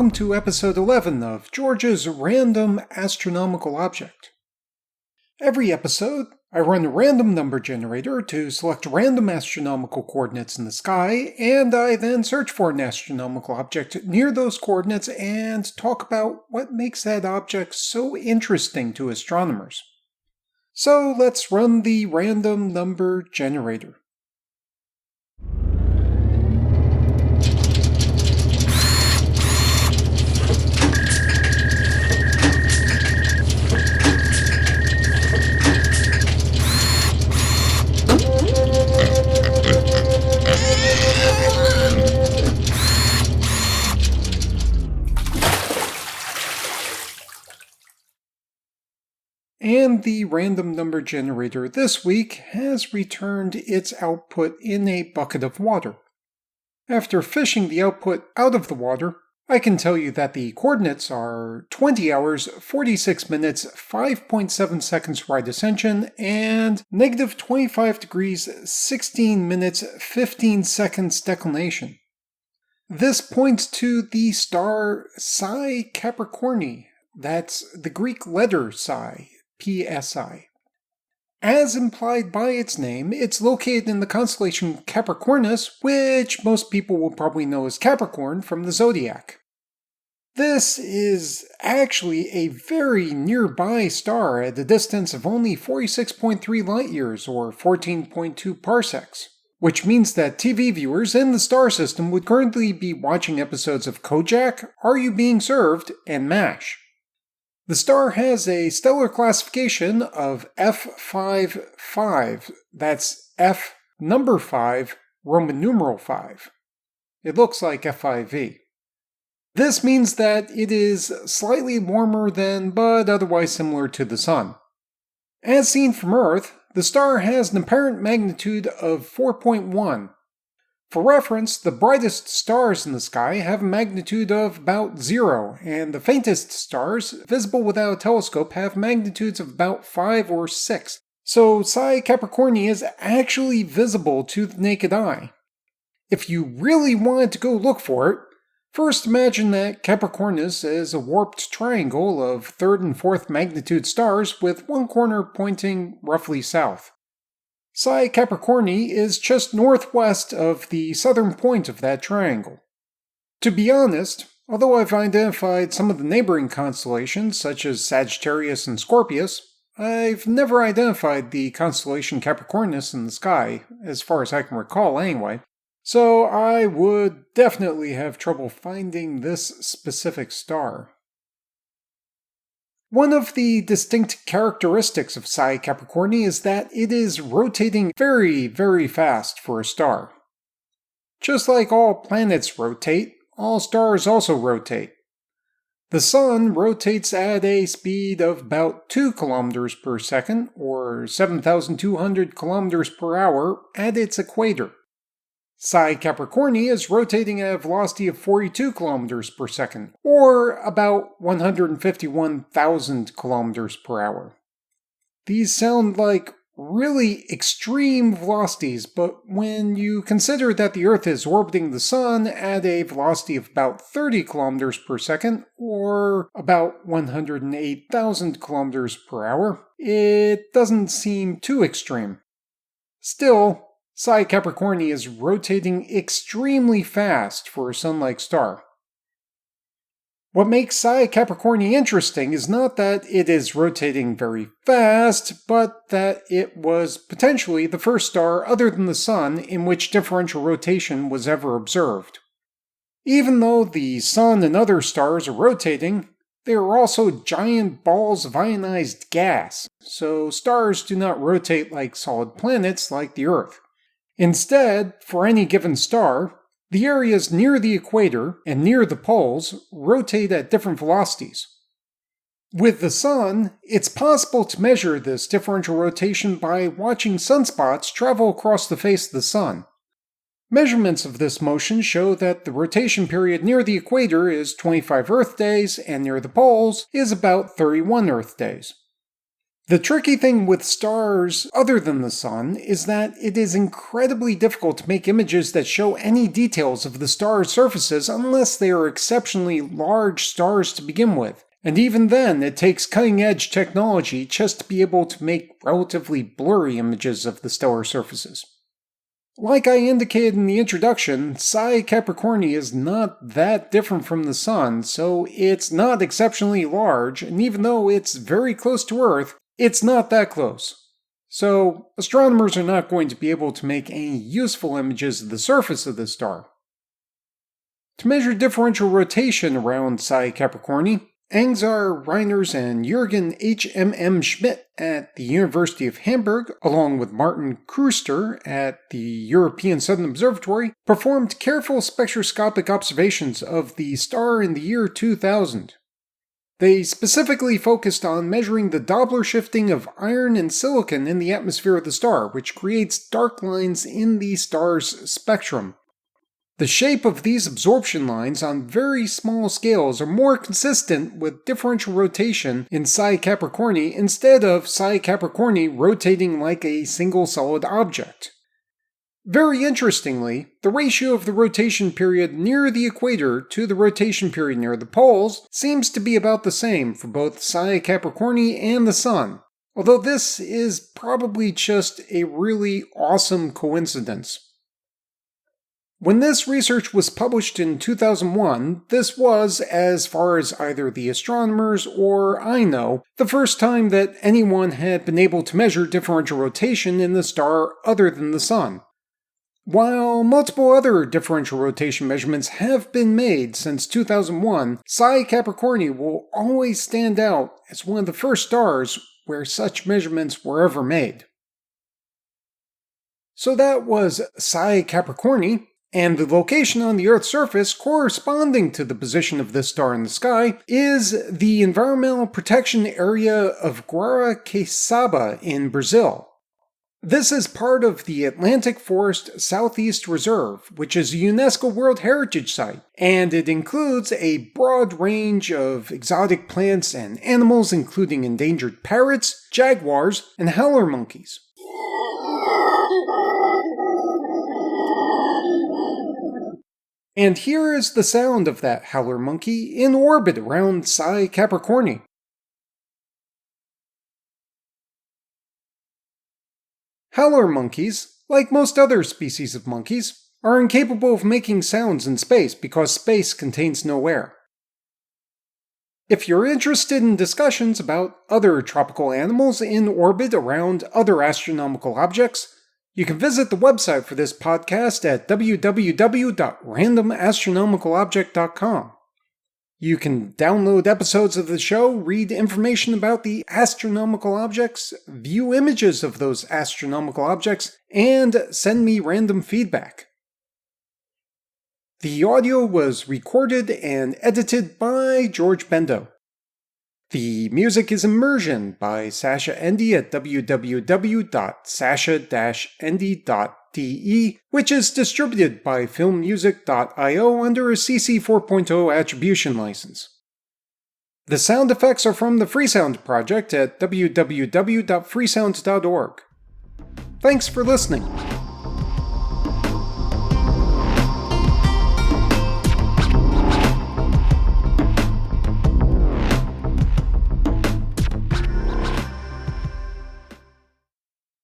welcome to episode 11 of George's Random Astronomical Object. Every episode, I run a random number generator to select random astronomical coordinates in the sky, and I then search for an astronomical object near those coordinates and talk about what makes that object so interesting to astronomers. So let's run the random number generator. And the random number generator this week has returned its output in a bucket of water. After fishing the output out of the water, I can tell you that the coordinates are 20 hours, 46 minutes, 5.7 seconds right ascension, and negative 25 degrees, 16 minutes, 15 seconds declination. This points to the star Psi Capricorni. That's the Greek letter Psi. Psi. As implied by its name, it's located in the constellation Capricornus, which most people will probably know as Capricorn from the zodiac. This is actually a very nearby star at a distance of only 46.3 light-years or 14.2 parsecs, which means that TV viewers in the star system would currently be watching episodes of Kojak, Are You Being Served, and MASH. The star has a stellar classification of F55, that's F number 5, Roman numeral 5. It looks like F5V. This means that it is slightly warmer than, but otherwise similar to the Sun. As seen from Earth, the star has an apparent magnitude of 4.1. For reference, the brightest stars in the sky have a magnitude of about 0, and the faintest stars, visible without a telescope, have magnitudes of about 5 or 6. So Psi Capricorni is actually visible to the naked eye. If you really wanted to go look for it, first imagine that Capricornus is a warped triangle of 3rd and 4th magnitude stars with one corner pointing roughly south. Psi Capricorni is just northwest of the southern point of that triangle. To be honest, although I've identified some of the neighboring constellations such as Sagittarius and Scorpius, I've never identified the constellation Capricornus in the sky, as far as I can recall anyway, so I would definitely have trouble finding this specific star. One of the distinct characteristics of Psi Capricorni is that it is rotating very, very fast for a star. Just like all planets rotate, all stars also rotate. The Sun rotates at a speed of about 2 kilometers per second, or 7,200 kilometers per hour, at its equator. Psi Capricorni is rotating at a velocity of 42 kilometers per second, or about 151,000 kilometers per hour. These sound like really extreme velocities, but when you consider that the Earth is orbiting the Sun at a velocity of about 30 kilometers per second, or about 108,000 kilometers per hour, it doesn't seem too extreme. Still, Psi Capricorni is rotating extremely fast for a Sun-like star. What makes Psi Capricorni interesting is not that it is rotating very fast, but that it was potentially the first star other than the Sun in which differential rotation was ever observed. Even though the Sun and other stars are rotating, they are also giant balls of ionized gas, so stars do not rotate like solid planets like the Earth. Instead, for any given star, the areas near the equator and near the poles rotate at different velocities. With the Sun, it's possible to measure this differential rotation by watching sunspots travel across the face of the Sun. Measurements of this motion show that the rotation period near the equator is 25 Earth days and near the poles is about 31 Earth days. The tricky thing with stars other than the sun is that it is incredibly difficult to make images that show any details of the star's surfaces unless they are exceptionally large stars to begin with. And even then, it takes cutting-edge technology just to be able to make relatively blurry images of the stellar surfaces. Like I indicated in the introduction, Psi Capricorni is not that different from the sun, so it's not exceptionally large, and even though it's very close to Earth, it's not that close. So, astronomers are not going to be able to make any useful images of the surface of this star. To measure differential rotation around Psi Capricorni, Angzar Reiners and Jürgen H.M.M. Schmidt at the University of Hamburg, along with Martin Kruster at the European Southern Observatory, performed careful spectroscopic observations of the star in the year 2000. They specifically focused on measuring the Doppler shifting of iron and silicon in the atmosphere of the star, which creates dark lines in the star's spectrum. The shape of these absorption lines on very small scales are more consistent with differential rotation in Psi Capricorni instead of Psi Capricorni rotating like a single solid object. Very interestingly, the ratio of the rotation period near the equator to the rotation period near the poles seems to be about the same for both Psi Capricorni and the Sun, although this is probably just a really awesome coincidence. When this research was published in 2001, this was, as far as either the astronomers or I know, the first time that anyone had been able to measure differential rotation in the star other than the Sun. While multiple other differential rotation measurements have been made since 2001, Psi Capricorni will always stand out as one of the first stars where such measurements were ever made. So that was Psi Capricorni, and the location on the Earth's surface corresponding to the position of this star in the sky is the Environmental Protection Area of Guaraqueçaba in Brazil. This is part of the Atlantic Forest Southeast Reserve, which is a UNESCO World Heritage Site, and it includes a broad range of exotic plants and animals including endangered parrots, jaguars, and howler monkeys. And here is the sound of that howler monkey in orbit around Psi Capricorni. Howler monkeys, like most other species of monkeys, are incapable of making sounds in space because space contains no air. If you're interested in discussions about other tropical animals in orbit around other astronomical objects, you can visit the website for this podcast at www.randomastronomicalobject.com. You can download episodes of the show, read information about the astronomical objects, view images of those astronomical objects, and send me random feedback. The audio was recorded and edited by George Bendo. The music is Immersion by Sasha Endy at www.sasha-endy.de, which is distributed by filmmusic.io under a CC 4.0 attribution license. The sound effects are from the Freesound project at www.freesound.org. Thanks for listening.